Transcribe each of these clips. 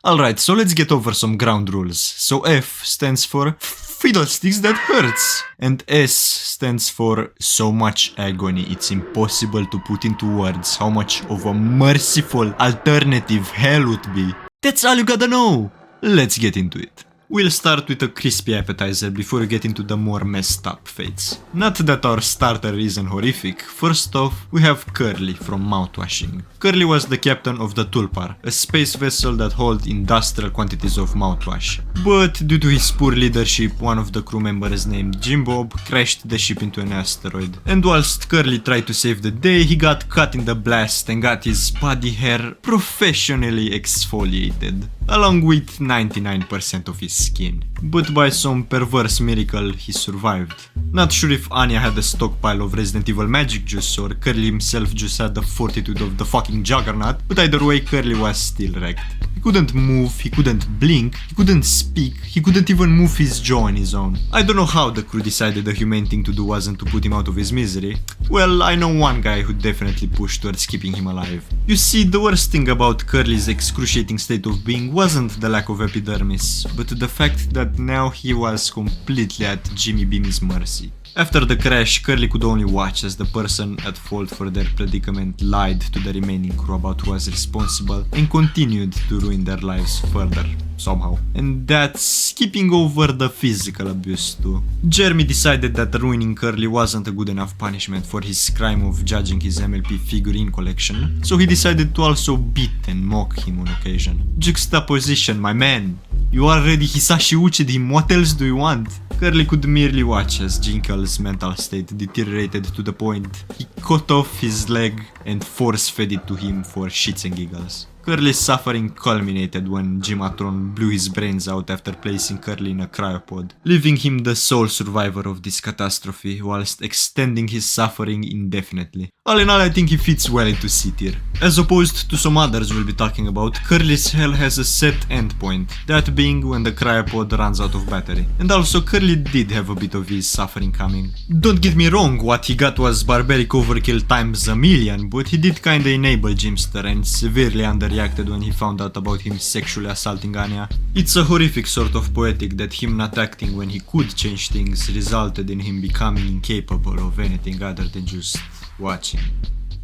Alright, so let's get over some ground rules. So F stands for Fiddlesticks That Hurts, and S stands for So Much Agony it's impossible to put into words how much of a merciful alternative hell would be. That's all you gotta know! Let's get into it. We'll start with a crispy appetizer before we get into the more messed up fates. Not that our starter isn't horrific. First off, we have Curly from Mouthwashing. Curly was the captain of the Tulpar, a space vessel that held industrial quantities of mouthwash. But due to his poor leadership, one of the crew members named Jim Bob crashed the ship into an asteroid. And whilst Curly tried to save the day, he got caught in the blast and got his body hair professionally exfoliated, along with 99% of his skin. But by some perverse miracle, he survived. Not sure if Anya had a stockpile of Resident Evil magic juice or Curly himself just had the fortitude of the fucking juggernaut, but either way, Curly was still wrecked. He couldn't move, he couldn't blink, he couldn't speak, he couldn't even move his jaw on his own. I don't know how the crew decided the humane thing to do wasn't to put him out of his misery. Well, I know one guy who definitely pushed towards keeping him alive. You see, the worst thing about Curly's excruciating state of being wasn't the lack of epidermis, but the fact that now he was completely at Jimmy Beam's mercy. After the crash, Curly could only watch as the person at fault for their predicament lied to the remaining crew about who was responsible and continued to ruin their lives further, somehow. And that's skipping over the physical abuse too. Jeremy decided that ruining Curly wasn't a good enough punishment for his crime of judging his MLP figurine collection, so he decided to also beat and mock him on occasion. Juxtaposition, my man! You already Hisashi Uchid him, what else do you want? Curly could merely watch as Jinkel's mental state deteriorated to the point he cut off his leg and force-fed it to him for shits and giggles. Curly's suffering culminated when Jimatron blew his brains out after placing Curly in a cryopod, leaving him the sole survivor of this catastrophe whilst extending his suffering indefinitely. All in all, I think he fits well into C tier. As opposed to some others we'll be talking about, Curly's hell has a set endpoint, that being when the cryopod runs out of battery. And also, Curly did have a bit of his suffering coming. Don't get me wrong, what he got was barbaric overkill times a million, but he did kinda enable Jimster and severely underreacted when he found out about him sexually assaulting Anya. It's a horrific sort of poetic that him not acting when he could change things resulted in him becoming incapable of anything other than just watching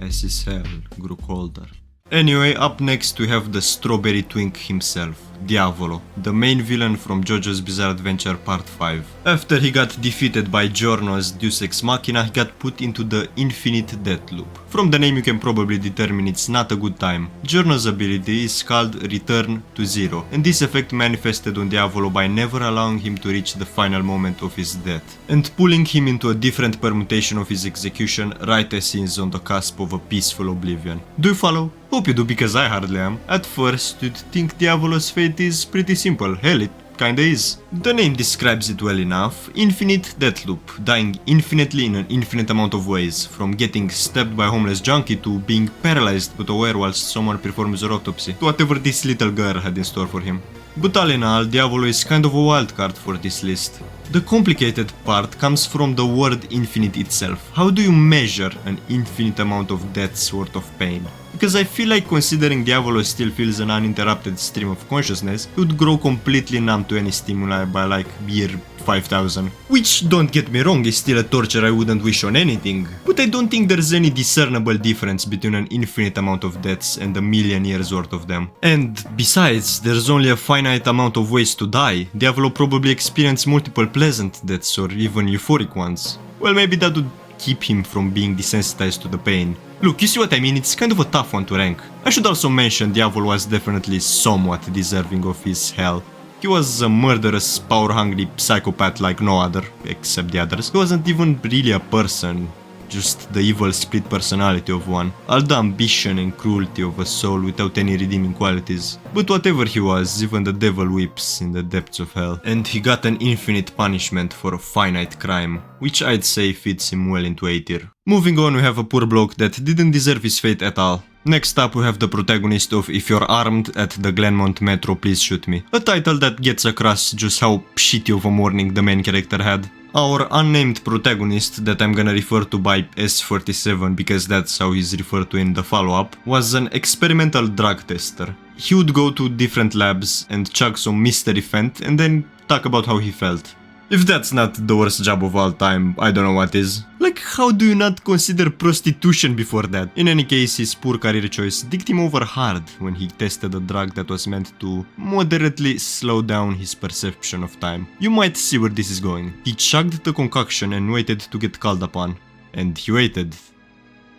as his hell grew colder. Anyway, up next we have the strawberry twink himself, Diavolo, the main villain from JoJo's Bizarre Adventure Part 5. After he got defeated by Giorno's Deus Ex Machina, he got put into the Infinite Death Loop. From the name you can probably determine it's not a good time. Giorno's ability is called Return to Zero, and this effect manifested on Diavolo by never allowing him to reach the final moment of his death, and pulling him into a different permutation of his execution right as he is on the cusp of a peaceful oblivion. Do you follow? Hope you do, because I hardly am. At first, you'd think Diavolo's fate is pretty simple. Hell, it kinda is. The name describes it well enough. Infinite death loop, dying infinitely in an infinite amount of ways, from getting stabbed by a homeless junkie to being paralyzed but aware whilst someone performs her autopsy, to whatever this little girl had in store for him. But all in all, Diavolo is kind of a wild card for this list. The complicated part comes from the word infinite itself. How do you measure an infinite amount of death's worth of pain? Because I feel like considering Diavolo still feels an uninterrupted stream of consciousness, he would grow completely numb to any stimuli by like year 5000. Which, don't get me wrong, is still a torture I wouldn't wish on anything, but I don't think there's any discernible difference between an infinite amount of deaths and a million years worth of them. And besides, there's only a finite amount of ways to die. Diavolo probably experienced multiple pleasant deaths or even euphoric ones. Well, maybe that would keep him from being desensitized to the pain. Look, you see what I mean? It's kind of a tough one to rank. I should also mention Diavolo was definitely somewhat deserving of his hell. He was a murderous, power-hungry psychopath like no other, except the others. He wasn't even really a person, just the evil split personality of one, all the ambition and cruelty of a soul without any redeeming qualities. But whatever he was, even the devil weeps in the depths of hell, and he got an infinite punishment for a finite crime, which I'd say fits him well into A tier. Moving on, we have a poor bloke that didn't deserve his fate at all. Next up we have the protagonist of If You're Armed at the Glenmont Metro Please Shoot Me, a title that gets across just how shitty of a morning the main character had. Our unnamed protagonist, that I'm gonna refer to by S47 because that's how he's referred to in the follow-up, was an experimental drug tester. he would go to different labs and chug some mystery fent and then talk about how he felt. If that's not the worst job of all time, I don't know what is. Like, how do you not consider prostitution before that? In any case, his poor career choice dicked him over hard when he tested a drug that was meant to moderately slow down his perception of time. You might see where this is going. He chugged the concoction and waited to get called upon. And he waited.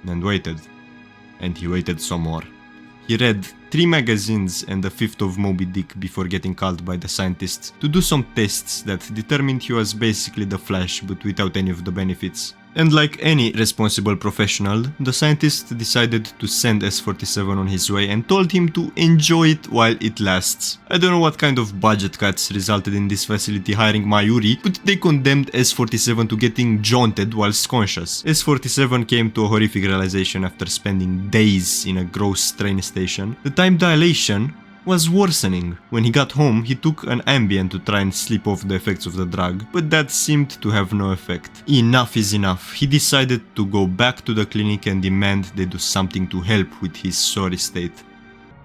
And waited. And he waited some more. He read 3 magazines and a fifth of Moby Dick before getting called by the scientists to do some tests that determined he was basically the Flash but without any of the benefits. And like any responsible professional, the scientist decided to send S-47 on his way and told him to enjoy it while it lasts. I don't know what kind of budget cuts resulted in this facility hiring Mayuri, but they condemned S-47 to getting jaunted whilst conscious. S-47 came to a horrific realization after spending days in a gross train station. The time dilation was worsening. When he got home, he took an Ambien to try and sleep off the effects of the drug, but that seemed to have no effect. Enough is enough. He decided to go back to the clinic and demand they do something to help with his sorry state.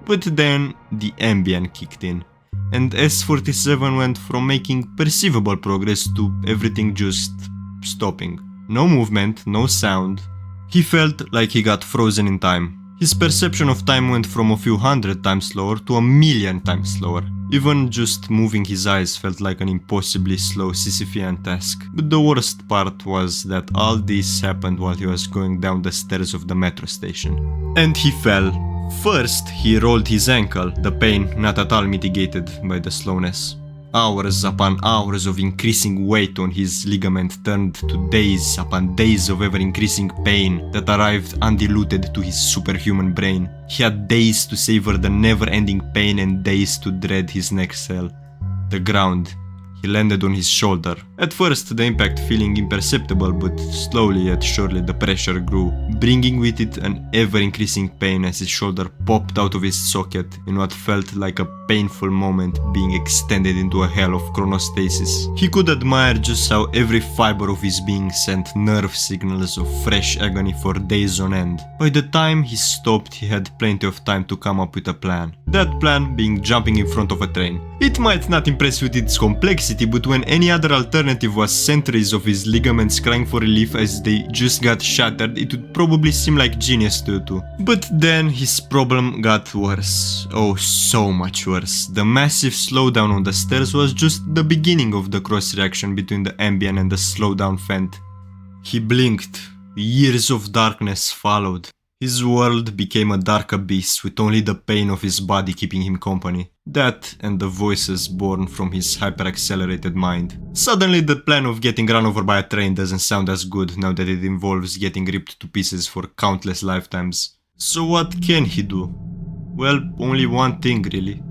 But then the Ambien kicked in, and S-47 went from making perceivable progress to everything just stopping. No movement, no sound. He felt like he got frozen in time. His perception of time went from a few 100 times slower to 1,000,000 times slower. Even just moving his eyes felt like an impossibly slow Sisyphean task. But the worst part was that all this happened while he was going down the stairs of the metro station. And he fell. First, he rolled his ankle, the pain not at all mitigated by the slowness. Hours upon hours of increasing weight on his ligament turned to days upon days of ever-increasing pain that arrived undiluted to his superhuman brain. He had days to savor the never-ending pain and days to dread his next cell. The ground. He landed on his shoulder. At first, the impact feeling imperceptible, but slowly yet surely the pressure grew, bringing with it an ever-increasing pain as his shoulder popped out of his socket in what felt like a painful moment being extended into a hell of chronostasis. He could admire just how every fiber of his being sent nerve signals of fresh agony for days on end. By the time he stopped, he had plenty of time to come up with a plan. That plan being jumping in front of a train. It might not impress with its complexity, but when any other alternative was centuries of his ligaments crying for relief as they just got shattered, it would probably seem like genius to you. But then his problem got worse. Oh, so much worse. The massive slowdown on the stairs was just the beginning of the cross-reaction between the Ambien and the slowdown fent. He blinked. Years of darkness followed. His world became a dark abyss with only the pain of his body keeping him company. That and the voices born from his hyper-accelerated mind. Suddenly the plan of getting run over by a train doesn't sound as good now that it involves getting ripped to pieces for countless lifetimes. So what can he do? Well, only one thing really.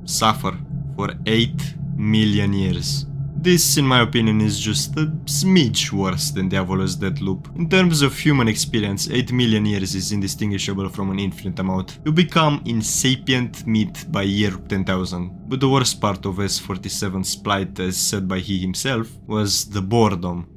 Suffer for 8 million years. This, in my opinion, is just a smidge worse than Diavolo's death loop. In terms of human experience, 8 million years is indistinguishable from an infinite amount. You become insapient meat by year 10,000. But the worst part of S-47's plight, as said by he himself, was the boredom.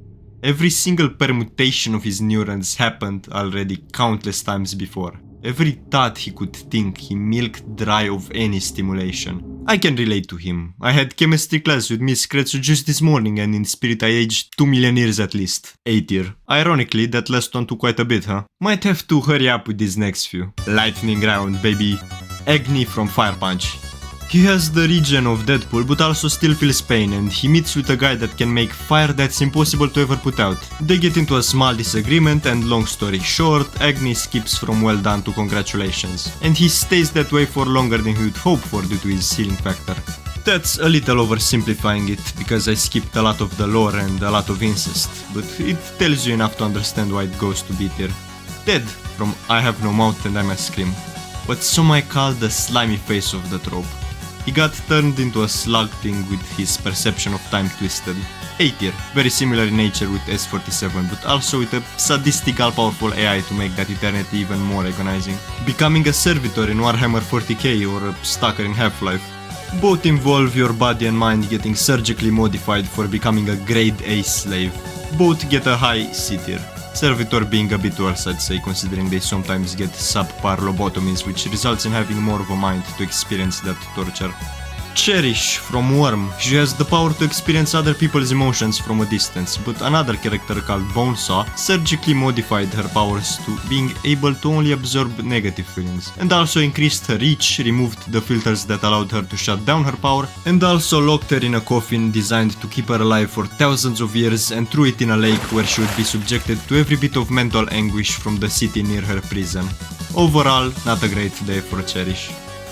Every single permutation of his neurons happened already countless times before. Every thought he could think, he milked dry of any stimulation. I can relate to him. I had chemistry class with Miss Kretsu just this morning, and in spirit I aged 2 million years at least. 8 year. Ironically, that last one took quite a bit, huh? Might have to hurry up with these next few. Lightning round, baby. Agni from Fire Punch. He has the regen of Deadpool, but also still feels pain, and he meets with a guy that can make fire that's impossible to ever put out. They get into a small disagreement, and long story short, Agni skips from well done to congratulations. And he stays that way for longer than he would hope for due to his healing factor. That's a little oversimplifying it, because I skipped a lot of the lore and a lot of incest, but it tells you enough to understand why it goes to B tier. Dead from I Have No Mouth and I Must Scream. What some might call the slimy face of the trope. He got turned into a slug thing with his perception of time twisted. A tier, very similar in nature with S-47, but also with a sadistic all-powerful AI to make that eternity even more agonizing. Becoming a servitor in Warhammer 40k or a stalker in Half-Life. Both involve your body and mind getting surgically modified for becoming a grade A slave. Both get a high C tier. Servitor being a bit worse, I'd say, considering they sometimes get subpar lobotomies, which results in having more of a mind to experience that torture. Cherish from Worm. She has the power to experience other people's emotions from a distance, but another character called Bonesaw surgically modified her powers to being able to only absorb negative feelings, and also increased her reach, removed the filters that allowed her to shut down her power, and also locked her in a coffin designed to keep her alive for thousands of years and threw it in a lake where she would be subjected to every bit of mental anguish from the city near her prison. Overall, not a great day for Cherish.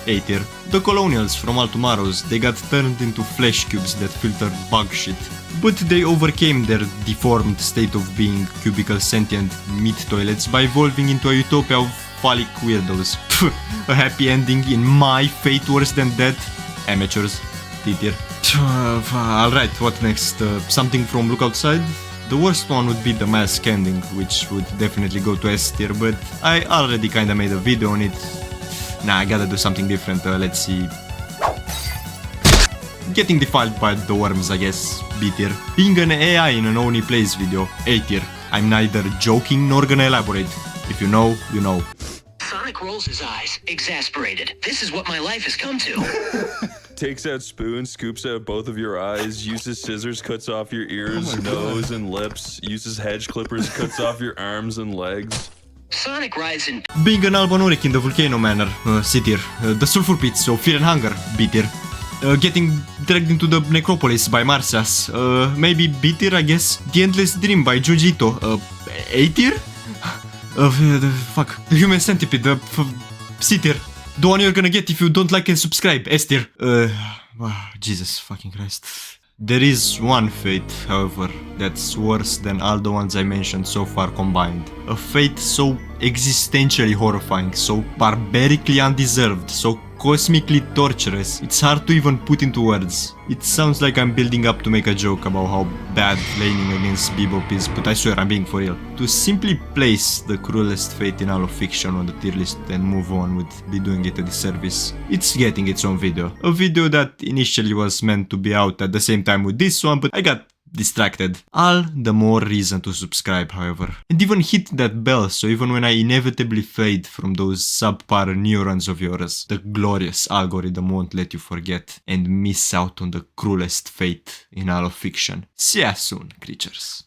A tier. The Colonials from All Tomorrows, they got turned into flesh cubes that filtered bug shit. But they overcame their deformed state of being cubicle sentient meat toilets by evolving into a utopia of phallic weirdos. A happy ending in my fate worse than death? Amateurs. D tier. Alright, what next? Something from Look Outside? The worst one would be the mask ending, which would definitely go to S tier, but I already kinda made a video on it. Nah, I gotta do something different, let's see. Getting defiled by the worms, I guess. B tier. Being an AI in an Oni Plays video. A tier. I'm neither joking nor gonna elaborate. If you know, you know. Sonic rolls his eyes, exasperated. This is what my life has come to. Takes out spoon, scoops out both of your eyes, uses scissors, cuts off your ears, nose, and lips, uses hedge clippers, cuts off your arms and legs. Sonic rides in. Being an Albonoric in the Volcano Manor, C tier. The Sulfur Pits, so Fear and Hunger, B tier. Getting dragged into the Necropolis by Marcias, maybe B tier, I guess. The Endless Dream by Junji Ito, A tier? Fuck. The Human Centipede, C tier. The one you're gonna get if you don't like and subscribe, S tier. Jesus fucking Christ. There is one fate, however, that's worse than all the ones I mentioned so far combined. A fate so existentially horrifying, so barbarically undeserved, so cosmically torturous, it's hard to even put into words. It sounds like I'm building up to make a joke about how bad laning against Bebop is, but I swear I'm being for real. To simply place the cruelest fate in all of fiction on the tier list and move on would be doing it a disservice. It's getting its own video. A video that initially was meant to be out at the same time with this one, but I got distracted. All the more reason to subscribe, however. And even hit that bell, so even when I inevitably fade from those subpar neurons of yours, the glorious algorithm won't let you forget and miss out on the cruelest fate in all of fiction. See ya soon, creatures.